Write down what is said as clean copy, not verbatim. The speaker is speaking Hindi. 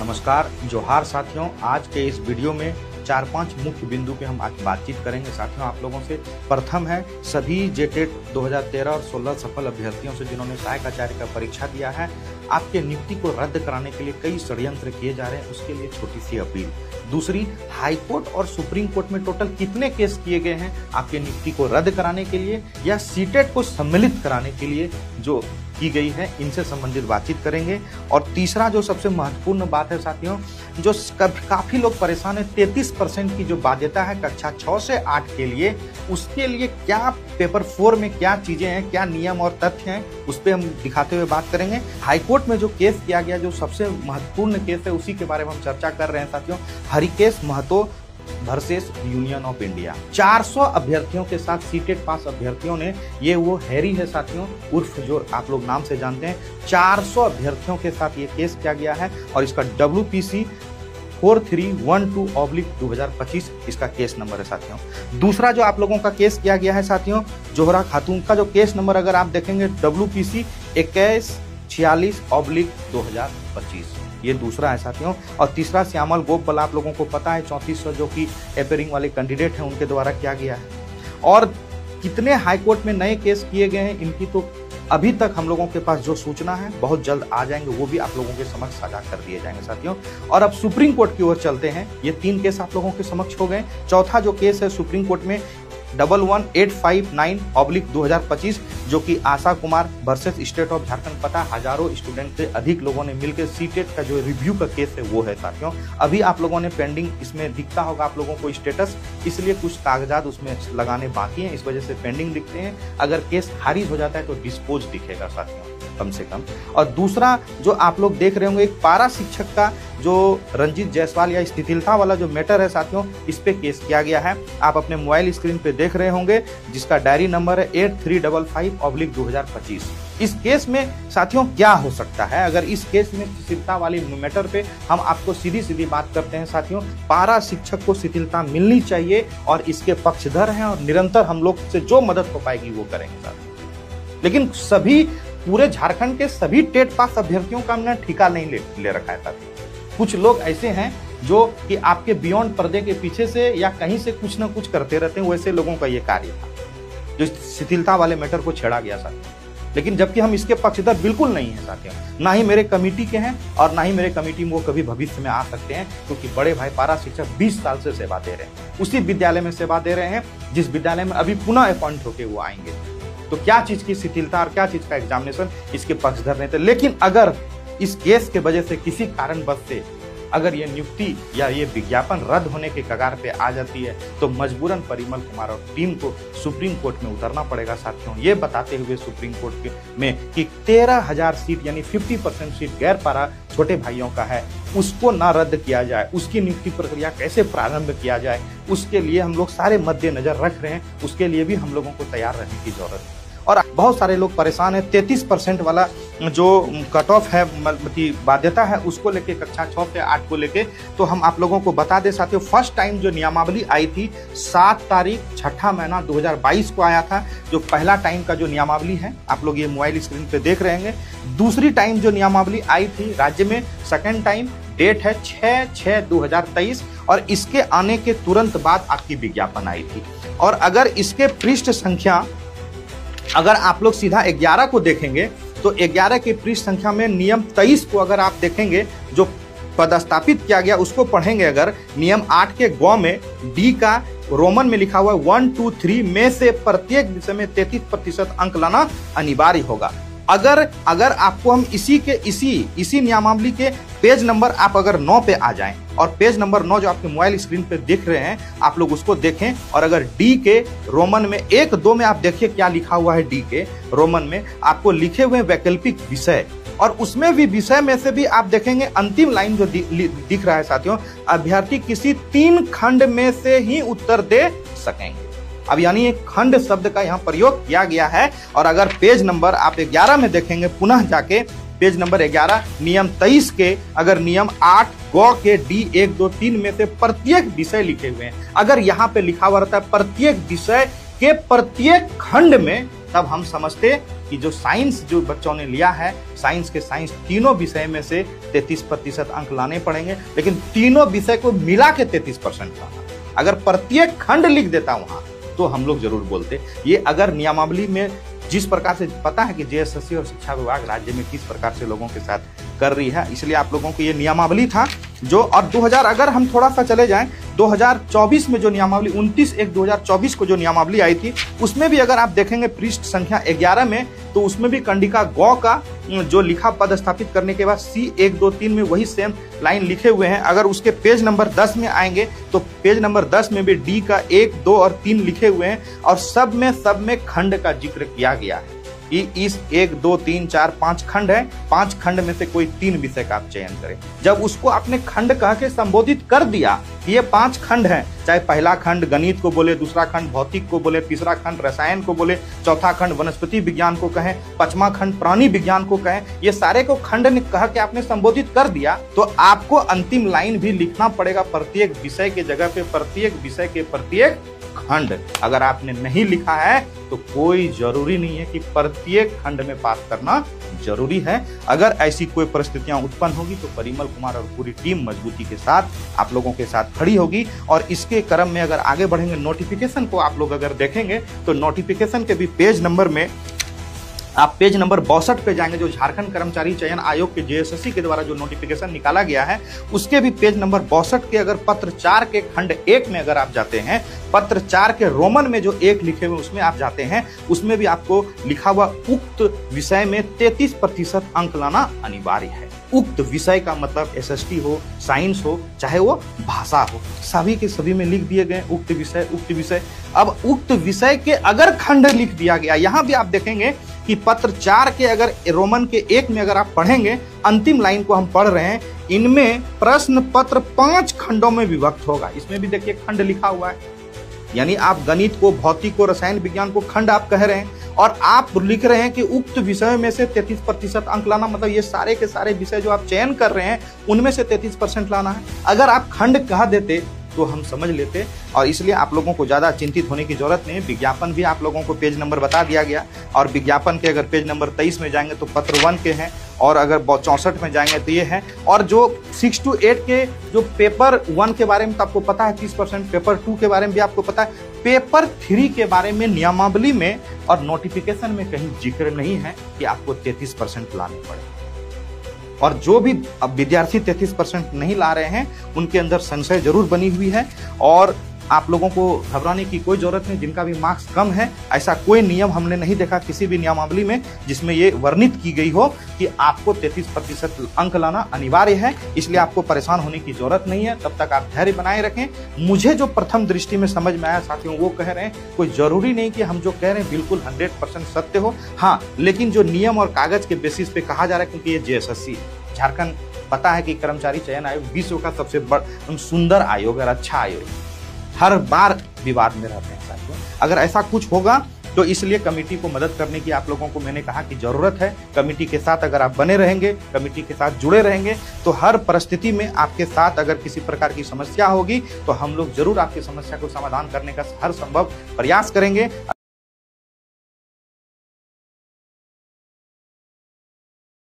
नमस्कार, जोहार साथियों। आज के इस वीडियो में 4-5 मुख्य बिंदु पे हम आज बातचीत करेंगे साथियों आप लोगों से। प्रथम है सभी जेटेट 2013 और 16 सफल अभ्यर्थियों से जिन्होंने सहायक आचार्य का परीक्षा दिया है, आपके नियुक्ति को रद्द कराने के लिए कई षड्यंत्र किए जा रहे हैं, उसके लिए छोटी सी अपील। दूसरी, हाईकोर्ट और सुप्रीम कोर्ट में टोटल कितने केस किए गए हैं आपके नियुक्ति को रद्द कराने के लिए या सीटेट को सम्मिलित कराने के लिए जो की गई है, इनसे संबंधित बातचीत करेंगे। और तीसरा जो सबसे महत्वपूर्ण बात है साथियों, जो काफी लोग परेशान है, 33% की जो बाध्यता है कक्षा 6 से 8 के लिए, उसके लिए क्या पेपर 4 में क्या चीजें हैं, क्या नियम और तथ्य हैं, उस पर हम दिखाते हुए बात करेंगे। हाईकोर्ट में जो केस किया गया, जो सबसे महत्वपूर्ण केस है, उसी के बारे में हम चर्चा कर रहे हैं साथियों। Harikesh Mahato versus union of India. 400 अभ्यर्थियों के साथ सीटेट पास अभ्यर्थियों ने, ये वो हैरी है साथियों, उर्फ जो आप लोग नाम से जानते हैं, 400 अभ्यर्थियों के साथ ये केस किया गया है और इसका WPC 4312/2025 इसका केस नंबर है साथियों। दूसरा जो आप लोगों का केस किया गया है साथियों, जोहरा खातून का जो केस नंबर अगर आप देखेंगे WPC 2146/2025, ये दूसरा है साथियों। और तीसरा श्यामल गोपाल, आप लोगों को पता है 3400 जो कि एपेयरिंग वाले कैंडिडेट हैं, उनके द्वारा किया गया है। और कितने हाईकोर्ट में नए केस किए गए हैं, इनकी तो अभी तक हम लोगों के पास जो सूचना है बहुत जल्द आ जाएंगे, वो भी आप लोगों के समक्ष साझा कर दिए जाएंगे साथियों। और अब सुप्रीम कोर्ट की ओर चलते हैं। ये 3 केस आप लोगों के समक्ष हो गए। चौथा जो केस है सुप्रीम कोर्ट में 11859/2025, जो कि Asha Kumar versus state of Jharkhand. पता, हजारों स्टूडेंट से अधिक लोगों ने मिलकर सीटेट का जो रिव्यू का केस है वो है साथियों। अभी आप लोगों ने पेंडिंग, इसमें दिखता होगा आप लोगों को स्टेटस, इसलिए कुछ कागजात उसमें लगाने बाकी हैं, इस वजह से पेंडिंग दिखते हैं। अगर केस खारिज हो जाता है तो डिस्पोज दिखेगा साथियों कम से कम। और दूसरा जो आप लोग देख रहे होंगे, एक पारा शिक्षक का जो रंजीत जायसवाल या शिथिलता वाला जो मैटर है साथियों, इस पे केस किया गया है। आप अपने मोबाइल स्क्रीन पे देख रहे होंगे, जिसका डायरी नंबर है 8355/2025। इस केस में साथियों क्या हो सकता है, अगर इस केस में शिथिलता वाली मैटर पे हम आपको सीधी बात करते हैं साथियों, पारा शिक्षक को शिथिलता मिलनी चाहिए और इसके पक्षधर हैं और निरंतर हम लोग से जो मदद हो पाएगी वो करेंगे साथियों। लेकिन सभी पूरे झारखंड के सभी टेट पास अभ्यर्थियों का हमने ठिका नहीं ले रखा है साथियों। कुछ लोग ऐसे हैं जो कि आपके बियॉन्ड पर्दे के पीछे से या कहीं से कुछ ना कुछ करते रहते हैं, वैसे लोगों का ये कार्य था जो शिथिलता वाले मैटर को छेड़ा गया साथियों। लेकिन जबकि हम इसके पक्षधर बिल्कुल नहीं है साथियों, ना ही मेरे कमेटी के हैं और ना ही मेरे कमेटी में वो कभी भविष्य में आ सकते हैं, क्योंकि बड़े भाई पारा शिक्षक 20 साल से सेवा दे रहे हैं, उसी विद्यालय में सेवा दे रहे हैं जिस विद्यालय में अभी पुनः अपॉइंट होकर वो आएंगे। तो क्या चीज की शिथिलता और क्या चीज का एग्जामिनेशन, इसके पक्षधर नहीं थे। लेकिन अगर इस केस के वजह से किसी कारणवश से अगर ये नियुक्ति या ये विज्ञापन रद्द होने के कगार पे आ जाती है, तो मजबूरन परिमल कुमार और टीम को सुप्रीम कोर्ट में उतरना पड़ेगा साथियों। ये बताते हुए सुप्रीम कोर्ट में कि 13,000 सीट यानी 50% सीट गैर पारा छोटे भाइयों का है, उसको ना रद्द किया जाए, उसकी नियुक्ति प्रक्रिया कैसे प्रारंभ किया जाए, उसके लिए हम लोग सारे मद्देनजर रख रहे हैं। उसके लिए भी हम लोगों को तैयार रहने की जरूरत है। और बहुत सारे लोग परेशान हैं, 33% वाला जो कट ऑफ है, बाध्यता है, उसको लेके कक्षा 6 से 8 को लेके। तो हम आप लोगों को बता दें साथियों, फर्स्ट टाइम जो नियमावली आई थी 7 तारीख 6ठा महीना 2022 को आया था, जो पहला टाइम का जो नियमावली है, आप लोग ये मोबाइल स्क्रीन पे देख रहे हैं। दूसरी टाइम जो नियमावली आई थी राज्य में, सेकेंड टाइम डेट है 6/6/2023, और इसके आने के तुरंत बाद आपकी विज्ञापन आई थी। और अगर इसके पृष्ठ संख्या, अगर आप लोग सीधा 11 को देखेंगे तो 11 की पृष्ठ संख्या में नियम 23 को अगर आप देखेंगे, जो पदस्थापित किया गया, उसको पढ़ेंगे अगर, नियम 8 के ग में डी का रोमन में लिखा हुआ है 1, 2, 3 में से प्रत्येक विषय में 33% अंक लाना अनिवार्य होगा। अगर आपको हम इसी नियमावली के पेज नंबर आप अगर 9 पे आ जाएं, और पेज नंबर 9 जो आपके मोबाइल स्क्रीन पे देख रहे हैं, आप लोग उसको देखें, और अगर डी के रोमन में 1, 2 में आप देखिए क्या लिखा हुआ है। डी के रोमन में आपको लिखे हुए वैकल्पिक विषय, और उसमें भी विषय में से भी आप देखेंगे अंतिम लाइन जो दिख रहा है साथियों, अभ्यर्थी किसी 3 खंड में से ही उत्तर दे सकेंगे। अब यानी एक खंड शब्द का यहाँ प्रयोग किया गया है। और अगर पेज नंबर आप 11 में देखेंगे, पुनः जाके पेज नंबर 11 नियम 23 के अगर नियम 8 ग के डी 1, 2, 3 में से प्रत्येक विषय लिखे हुए हैं, अगर यहाँ पे लिखा हुआ रहता है प्रत्येक विषय के प्रत्येक खंड में, तब हम समझते कि जो साइंस जो बच्चों ने लिया है, साइंस तीनों विषय में से 33% अंक लाने पड़ेंगे, लेकिन तीनों विषय को मिला के 33% लाना। अगर प्रत्येक खंड लिख देता वहां तो हम लोग जरूर बोलते। ये अगर नियमावली में जिस प्रकार से पता है कि जेएसएससी और शिक्षा विभाग राज्य में किस प्रकार से लोगों के साथ कर रही है, इसलिए आप लोगों को ये नियमावली था जो, और 2000 अगर हम थोड़ा सा चले जाएं 2024 में जो नियमावली 29/1/2024 को जो नियमावली आई थी, उसमें भी अगर आप देखेंगे पृष्ठ संख्या 11 में, तो उसमें भी कंडिका गौ का जो लिखा पद स्थापित करने के बाद C123 में वही सेम लाइन लिखे हुए हैं। अगर उसके पेज नंबर 10 में आएंगे तो पेज नंबर 10 में भी डी का 1, 2 और 3 लिखे हुए हैं, और सब में खंड का जिक्र किया गया है कि इस 1, 2, 3, 4, 5 खंड है, 5 खंड में से कोई 3 विषय का आप चयन करें। जब उसको आपने खंड कह के संबोधित कर दिया कि ये 5 खंड हैं, चाहे पहला खंड गणित को बोले, दूसरा खंड भौतिक को बोले, तीसरा खंड रसायन को बोले, चौथा खंड वनस्पति विज्ञान को कहें, 5वां खंड प्राणी विज्ञान को कहें, ये सारे को खंड ने कह के आपने संबोधित कर दिया, तो आपको अंतिम लाइन भी लिखना पड़ेगा प्रत्येक विषय के जगह पे, प्रत्येक विषय के प्रत्येक खंड। अगर आपने नहीं लिखा है तो कोई जरूरी नहीं है कि प्रत्येक खंड में पास करना जरूरी है। अगर ऐसी कोई परिस्थितियां उत्पन्न होगी तो परिमल कुमार और पूरी टीम मजबूती के साथ आप लोगों के साथ खड़ी होगी। और इसके क्रम में अगर आगे बढ़ेंगे, नोटिफिकेशन को आप लोग अगर देखेंगे तो नोटिफिकेशन के भी पेज नंबर में आप पेज नंबर 62 पे जाएंगे, जो झारखंड कर्मचारी चयन आयोग के जेएसएससी के द्वारा जो नोटिफिकेशन निकाला गया है, उसके भी पेज नंबर 62 के अगर पत्र 4 के खंड 1 में अगर आप जाते हैं, पत्र 4 के रोमन में जो 1 लिखे हुए उसमें आप जाते हैं, उसमें भी आपको लिखा हुआ उक्त विषय में 33% अंक लाना अनिवार्य है। उक्त विषय का मतलब एसएसटी हो, साइंस हो, चाहे वो भाषा हो, सभी के सभी में लिख दिए गए उक्त विषय। अब उक्त विषय के अगर खंड लिख दिया गया, यहां भी आप देखेंगे कि पत्र 4 के अगर रोमन के 1 में अगर आप पढ़ेंगे, अंतिम लाइन को हम पढ़ रहे हैं, इनमें प्रश्न पत्र 5 खंडों में विभक्त होगा। इसमें भी देखिए खंड लिखा हुआ है, यानी आप गणित को, भौतिक को, रसायन विज्ञान को खंड आप कह रहे हैं, और आप लिख रहे हैं कि उक्त विषय में से 33% अंक लाना, मतलब ये सारे के सारे विषय जो आप चयन कर रहे हैं उनमें से 33% लाना है। अगर आप खंड कह देते तो हम समझ लेते, और इसलिए आप लोगों को ज़्यादा चिंतित होने की जरूरत नहीं। विज्ञापन भी आप लोगों को पेज नंबर बता दिया गया, और विज्ञापन के अगर पेज नंबर 23 में जाएंगे तो पत्र 1 के हैं, और अगर 64 में जाएंगे तो ये हैं। और जो 6 to 8 के जो पेपर 1 के बारे में तो आपको पता है 30%, पेपर 2 के बारे में भी आपको पता है, पेपर 3 के बारे में नियमावली में और नोटिफिकेशन में कहीं जिक्र नहीं है कि आपको 33% लाने पड़े। और जो भी अब विद्यार्थी 33% नहीं ला रहे हैं, उनके अंदर संशय जरूर बनी हुई है, और आप लोगों को घबराने की कोई जरूरत नहीं। जिनका भी मार्क्स कम है, ऐसा कोई नियम हमने नहीं देखा किसी भी नियमावली में जिसमें ये वर्णित की गई हो कि आपको 33% अंक लाना अनिवार्य है। इसलिए आपको परेशान होने की जरूरत नहीं है, तब तक आप धैर्य बनाए रखें। मुझे जो प्रथम दृष्टि में समझ में आया साथियों, वो कह रहे हैं कोई जरूरी नहीं कि हम जो कह रहे हैं बिल्कुल 100% सत्य हो, हाँ, लेकिन जो नियम और कागज के बेसिस पे कहा जा रहा है, क्योंकि ये जेएसएससी झारखंड पता है कि कर्मचारी चयन आयोग विश्व का सबसे बड़ा सुंदर आयोग और अच्छा आयोग, हर बार विवाद में रहते हैं साथियों। अगर ऐसा कुछ होगा तो इसलिए कमेटी को मदद करने की आप लोगों को मैंने कहा कि जरूरत है। कमेटी के साथ अगर आप बने रहेंगे, कमेटी के साथ जुड़े रहेंगे, तो हर परिस्थिति में आपके साथ अगर किसी प्रकार की समस्या होगी तो हम लोग जरूर आपकी समस्या को समाधान करने का हर संभव प्रयास करेंगे।